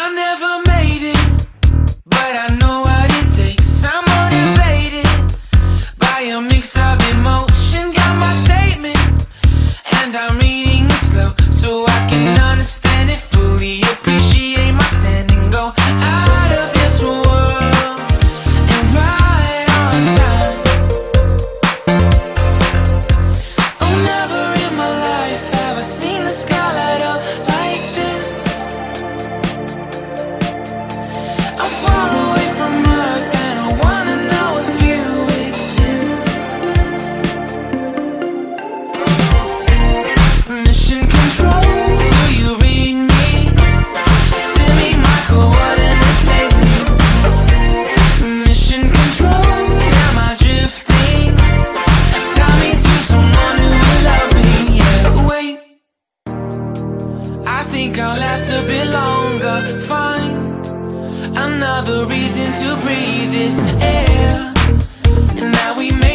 I never made it, but I know what it takes. I'm motivated by a mix of emotion. Got my statement, and I'm reading it slow so I can understand it fully. Appreciate my stand and go out of this world and right on time. Oh, never in my life have I seen the sky light up like this. I'm far away from Earth and I wanna know if you exist. Mission control, do you read me? Send me my coordinates lately. Mission control, am I drifting? Tie me to someone who will love me. Yeah, wait, I think I'll last a bit longer. Find another reason to breathe this air. And now we make